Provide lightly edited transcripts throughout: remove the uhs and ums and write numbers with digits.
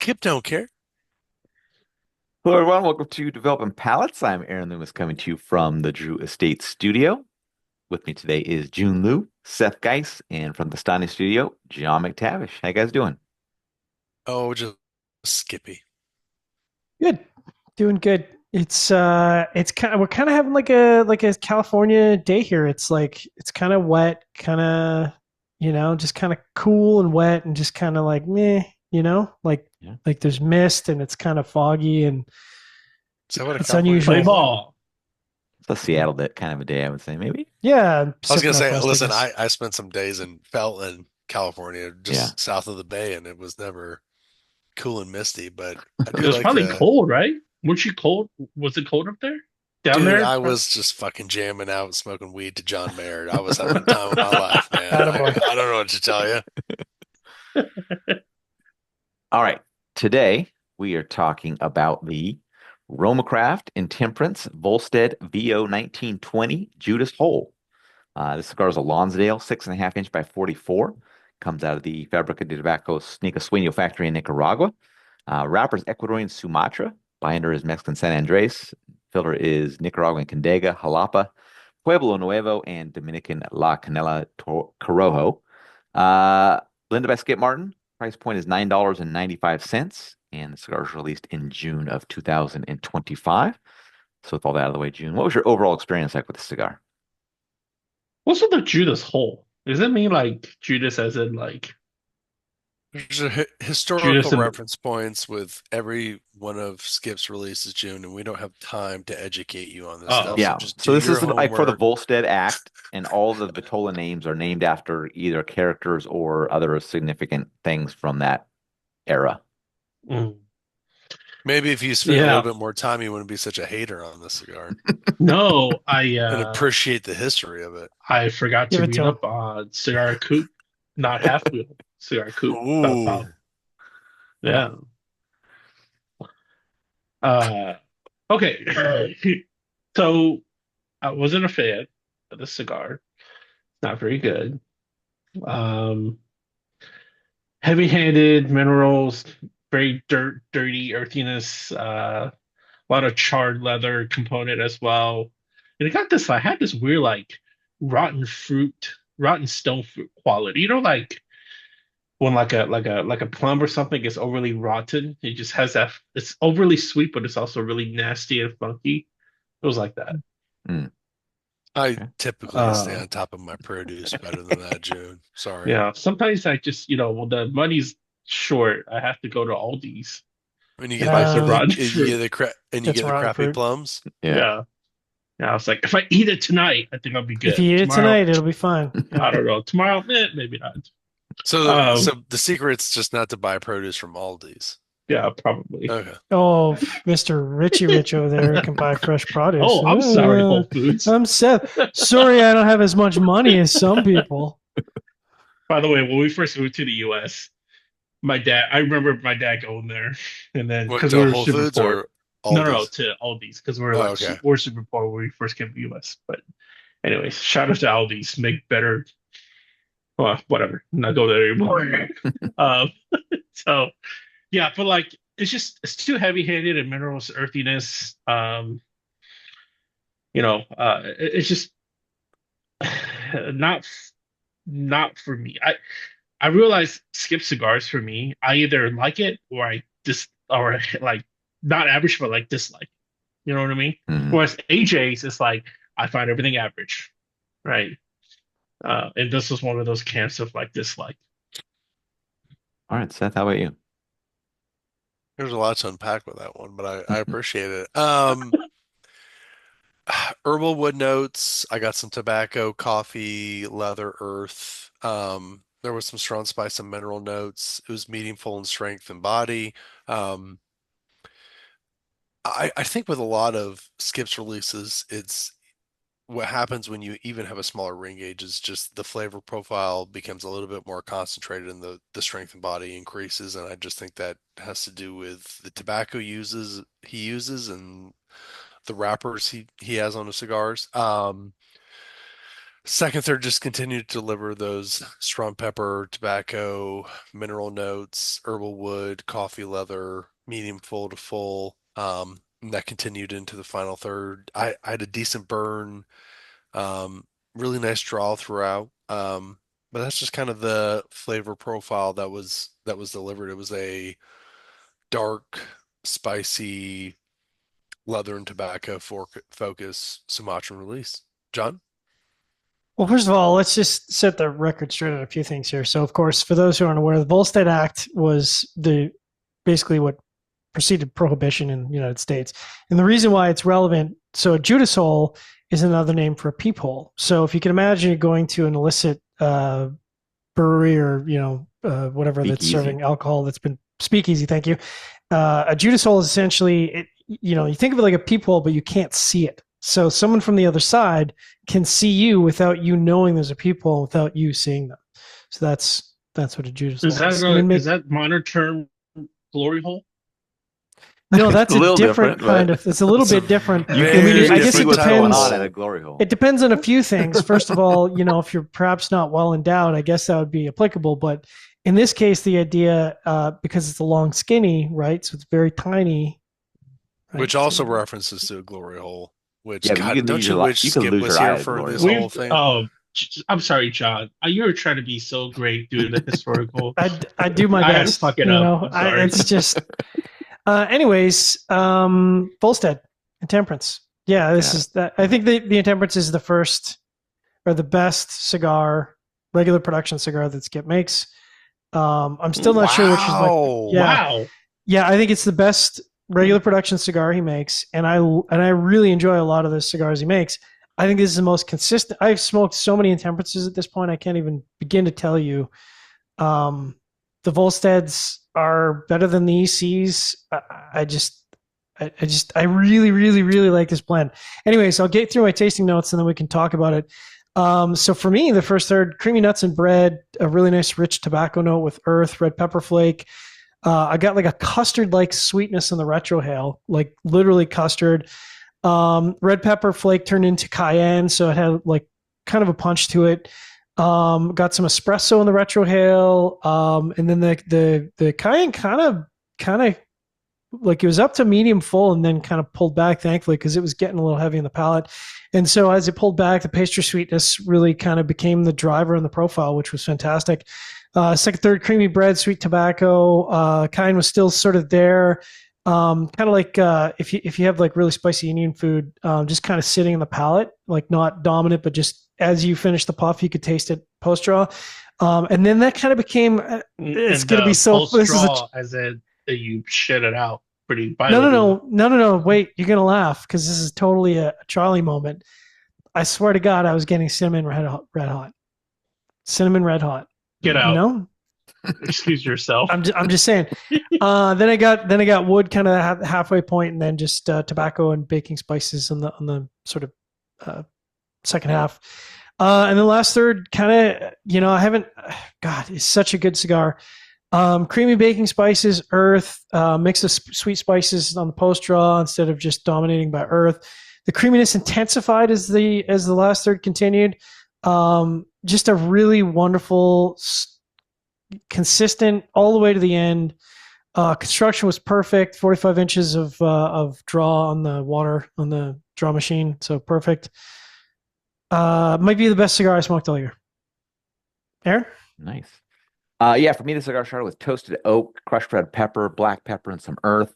Skip don't care. Hello, everyone. Welcome to Developing Palettes. I'm Aaron Loomis coming to you from the Drew Estate Studio. With me today is Jiunn Liu, Seth Geis, and from the Stani Studio, John McTavish. How you guys doing? Oh, just Skippy. Good. Doing good. It's kind of we're kind of having like a California day here. It's kind of wet, kind of just kind of cool and wet and just kind of like meh, like Yeah. like there's mist and it's kind of foggy and Is that what a it's California Play day's unusual. like? ball. It's a Seattle that kind of a day, I would say, maybe. Yeah, I was Pacific gonna say, Northwest, I listen, guess. I spent some days in Felton, California, Yeah. just south of the bay, and it was never cool and misty, but I It do was like probably the cold, right? Weren't you cold? Was it cold up there? Down dude, there? I was just fucking jamming out, smoking weed to John Mayer. I was having the time of my life, man. Attaboy. I don't know what to tell you. All right. Today, we are talking about the RoMa Craft Intemperance Volstead VO 1920 Judas Hole. This cigar is a Lonsdale, 6.5 inch by 44. Comes out of the Fabrica de Tobacco Nica Sueño factory in Nicaragua. Wrapper is Ecuadorian Sumatra. Binder is Mexican San Andres. Filter is Nicaraguan Condega, Jalapa, Pueblo Nuevo, and Dominican La Canela Corojo. Uh, Blended by Skip Martin. Price point is $9.95. And the cigar was released in June of 2025. So with all that out of the way, June, what was your overall experience like with the cigar? What's with the Judas hole? Does it mean like Judas as in like There's a Judas historical and reference points with every one of Skip's releases, June, and we don't have time to educate you on this stuff. So oh Yeah. just do So this your is like for the homework. Volstead Act, and all the Vitola names are named after either characters or other significant things from that era. mm. Maybe if you spent a little Yeah. bit more time, you wouldn't be such a hater on this cigar No, and appreciate the history of it. I forgot Give to it read to him. up on Cigar Coupe, not half wheel. Cigar Coupe. Ooh. Yeah. Yeah. Uh okay. So I wasn't a fan of the cigar. Not very good. Um Heavy-handed minerals, very dirty earthiness, a lot of charred leather component as well. And it got this, I had this weird like rotten fruit, rotten stone fruit quality. Like when like a plum or something gets overly rotten, it just has that it's overly sweet, but it's also really nasty and funky. It was like that. Mm, I okay. typically stay Uh on top of my produce better than that, June. Sorry. yeah, sometimes I just, when the money's short, I have to go to Aldi's When you and get buy the some Uh, rotten you get fruit. the get some rotten crappy fruit. plums. Yeah. Yeah. Yeah, I was like, if I eat it tonight, I think I'll be If good. you eat it Tomorrow, tonight, it'll be fine. I Yeah. don't know. Tomorrow, maybe not. So Um, the secret's just not to buy produce from Aldi's. yeah, probably. Okay. Oh, Mr. Richie Rich over there can buy fresh produce. Oh, I'm sorry, Whole Foods. I'm Seth. Sorry, I don't have as much money as some people. By the way, when we first moved to the US, I remember my dad going there, and then What because we to were Whole super Foods poor. or No, no, no, Aldi's? to Aldi's because we were Oh, like okay. we're super poor when we first came to the US. But anyways, shout out to Aldi's, make better. Well, whatever, not go there anymore. um, so yeah, but like it's too heavy-handed and minerals, earthiness. It's just not not for me. I realize skip cigars for me. I either like it or I dis or like not average, but like dislike. You know what I mean? Mhm. Whereas AJ's is like I find everything average, right? And this was one of those camps of like dislike. All right, Seth, how about you? There's a lot to unpack with that one, but I appreciate it. Herbal wood notes. I got some tobacco, coffee, leather, earth. There was some strong spice and mineral notes. It was meaningful in strength and body. Um, I think with a lot of Skips releases, it's what happens when you even have a smaller ring gauge is just the flavor profile becomes a little bit more concentrated and the strength and body increases. And I just think that has to do with the tobacco he uses and the wrappers he has on his cigars. Second, third just continued to deliver those strong pepper, tobacco, mineral notes, herbal wood, coffee leather, medium full to full. And that continued into the final third. I had a decent burn, um, really nice draw throughout. But that's just kind of the flavor profile that was delivered. It was a dark, spicy leather and tobacco focus Sumatran release. John? Well, first of all, let's just set the record straight on a few things here. So, of course, for those who aren't aware, the Volstead Act was the basically what preceded prohibition in the United States. And the reason why it's relevant, so a Judas hole is another name for a peephole. So if you can imagine you're going to an illicit brewery or whatever that's Speakeasy. serving alcohol that's been speakeasy, thank you. A Judas hole is essentially you think of it like a peephole, but you can't see it. So someone from the other side can see you without you knowing there's a peephole, without you seeing them. So that's what a Judas hole Is that is. And is that modern term glory hole? No, that's It's a a little different different, kind but- of. It's a little It's a bit different. very I mean, I guess see it what's going depends. on at a glory hole. It depends on a few things. First of all, if you're perhaps not well endowed, I guess that would be applicable. But in this case, the idea, because it's a long skinny, right? So it's very tiny. Right? Which also So- references to a glory hole. Which, Yeah, but God, you could don't lose you your wish you could Skip lose was your eye here at a for glory this hole. whole thing? Oh, I'm sorry, John. You were trying to be so great doing the historical. I do my I had to best. fuck it up. I'm sorry. It's just. Anyways, Volstead, Intemperance. Yeah, this Yeah. is that. I think the Intemperance is the first or the best cigar, regular production cigar that Skip makes. I'm still not sure which is my. Wow. Yeah, Wow. yeah, I think it's the best regular production cigar he makes, and I really enjoy a lot of the cigars he makes. I think this is the most consistent. I've smoked so many Intemperances at this point, I can't even begin to tell you. Um, the Volsteads are better than the ECs. I really, really, really like this blend. Anyways, I'll get through my tasting notes and then we can talk about it. So for me, the first third, creamy nuts and bread, a really nice rich tobacco note with earth, red pepper flake. I got like a custard-like sweetness in the retrohale, like literally custard. Red pepper flake turned into cayenne, so it had like kind of a punch to it. Got some espresso in the retrohale, and then the cayenne kind of like it was up to medium full and then kind of pulled back, thankfully, because it was getting a little heavy in the palate. And so as it pulled back, the pastry sweetness really kind of became the driver in the profile, which was fantastic. Second, third, creamy bread, sweet tobacco. Cayenne was still sort of there. Kind of like if you have like really spicy Indian food, just kind of sitting in the palate, like not dominant, but just as you finish the puff, you could taste it post draw. And then that kind of became it's going to be so. This is as in you shit it out pretty no, violently. no. Wait, you're going to laugh because this is totally a Charlie moment. I swear to God, I was getting cinnamon red hot. Cinnamon red hot. Get out. You know? Excuse yourself. I'm just saying. Then I got wood kind of halfway point, and then just tobacco and baking spices on the sort of second half. And the last third, kind of I haven't. God, it's such a good cigar. Creamy baking spices, earth, mix of sweet spices on the post draw instead of just dominating by earth. The creaminess intensified as the last third continued. Just a really wonderful, consistent all the way to the end. Construction was perfect. 45 inches of draw on the water on the draw machine, so perfect. Might be the best cigar I smoked all year. Aaron? Nice. Yeah, for me, the cigar started with toasted oak, crushed red pepper, black pepper, and some earth.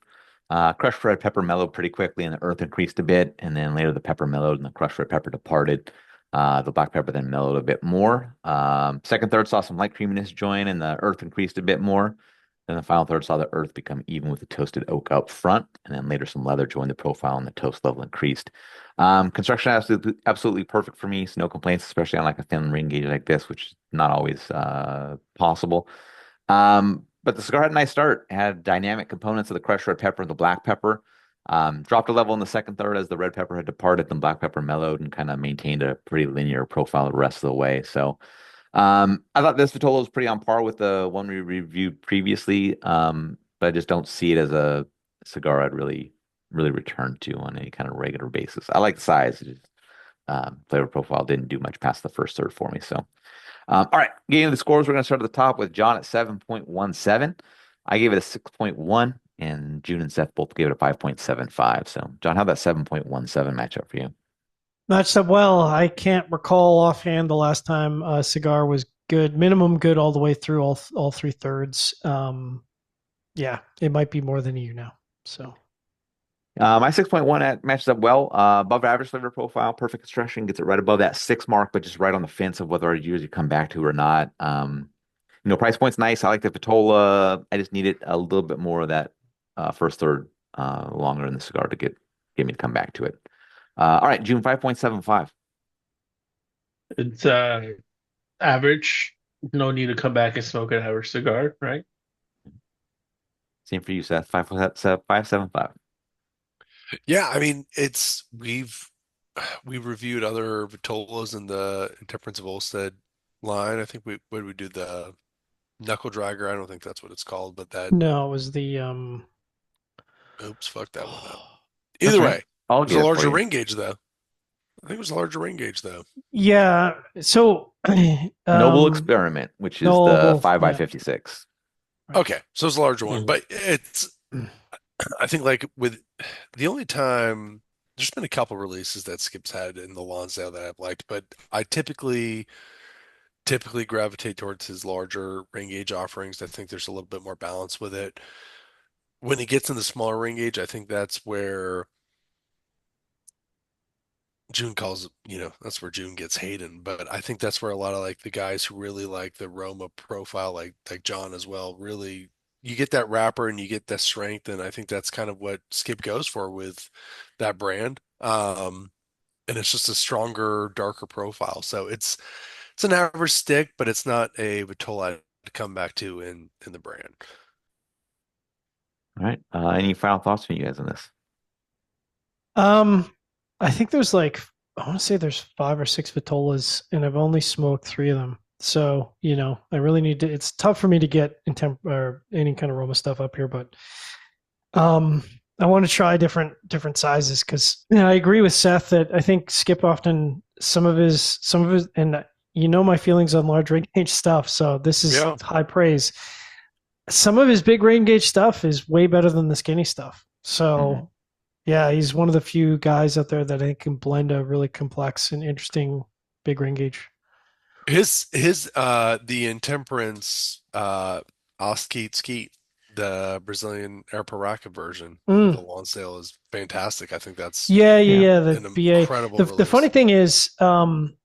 Crushed red pepper mellowed pretty quickly, and the earth increased a bit. And then later, the pepper mellowed, and the crushed red pepper departed. The black pepper then mellowed a bit more. Second, third saw some light creaminess join, and the earth increased a bit more. Then the final third saw the earth become even with the toasted oak up front, and then later some leather joined the profile, and the toast level increased. Construction absolutely perfect for me. So no complaints, especially on like a thin ring gauge like this, which is not always possible. But the cigar had a nice start. It had dynamic components of the crushed red pepper and the black pepper. Dropped a level in the second third as the red pepper had departed, then black pepper mellowed and kind of maintained a pretty linear profile the rest of the way. So I thought this Vitola was pretty on par with the one we reviewed previously, but I just don't see it as a cigar I'd really return to on any kind of regular basis. I like the size. flavor profile didn't do much past the first third for me. So, all right, getting into the scores, we're going to start at the top with John at 7.17. I gave it a 6.1, and Jiunn and Seth both gave it a 5.75. So, John, how'd that 7.17 match up for you? Matched up well. I can't recall offhand the last time a cigar was good, minimum good all the way through all three thirds. Yeah, it might be more than a year now. So My 6.1 matches up well. Above average flavor profile, perfect construction, gets it right above that 6 mark, but just right on the fence of whether I usually come back to or not. Price point's nice. I like the Vitola. I just needed a little bit more of that first third longer in the cigar to get me to come back to it. All right, Jiunn 5.75. It's average. No need to come back and smoke an average cigar, right? Same for you, Seth. 5.75. Yeah, I mean, we've reviewed other Vitolas in the Intemperance Volstead line. I think what did we do, the knuckle dragger? I don't think that's what it's called, but that no, it was the oops, fucked that one up. That's Either right. way, it I'll was a get it for larger you. ring gauge though. I think it was a larger ring gauge though. yeah. So Noble Experiment, which is the Noble, 5 by yeah. 56. Right. Okay, so it's a larger one, Mm. but I think like with the only time there's been a couple releases that Skip's had in the Lonsdale that I've liked, but I typically gravitate towards his larger ring gauge offerings. I think there's a little bit more balance with it. When he gets in the smaller ring gauge, I think that's where Jiunn calls, that's where Jiunn gets hated. But I think that's where a lot of like the guys who really like the RoMa profile, like John as well, really you get that wrapper and you get that strength, and I think that's kind of what Skip goes for with that brand. And it's just a stronger, darker profile. So it's an average stick, but it's not a Vitola to come back to in the brand. All right. Any final thoughts from you guys on this? Um, I think there's like I want to say there's 5 or 6 Vitolas, and I've only smoked 3 of them. So I really need to. It's tough for me to get or any kind of RoMa stuff up here, but um, I want to try different sizes because I agree with Seth that I think Skip often some of his and my feelings on large ring gauge stuff. So this is Yeah. high praise. Some of his big ring gauge stuff is way better than the skinny stuff. So yeah, he's one of the few guys out there that I think can blend a really complex and interesting big ring gauge. His the Intemperance Skeet Skeet, the Brazilian Arapiraca version of the Mm. Lonsdale is fantastic. I think that's Yeah, Yeah. yeah, yeah. The an BA. incredible The funny release. thing is,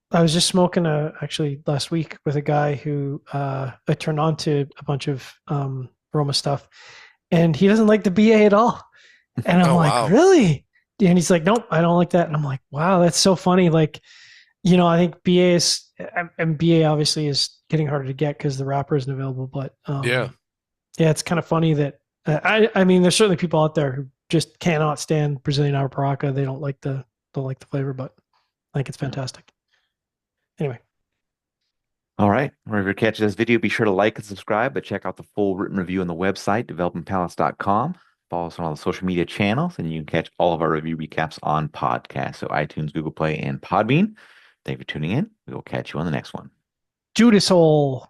I was just smoking actually last week with a guy who I turned on to a bunch of RoMa stuff, and he doesn't like the BA at all. And I'm Oh like, wow. really? And he's like, nope, I don't like that. And I'm like, wow, that's so funny. Like, I think BA is, and BA obviously is getting harder to get because the wrapper isn't available. But Yeah. yeah, it's kind of funny that I mean, there's certainly people out there who just cannot stand Brazilian Arapiraca. They don't like the flavor, but I think it's fantastic. Anyway, All right. Wherever you catch this video, be sure to like and subscribe, but check out the full written review on the website, developingpalates.com. Follow us on all the social media channels, and you can catch all of our review recaps on podcasts. So iTunes, Google Play, and Podbean. Thank you for tuning in. We will catch you on the next one. Judas Hole.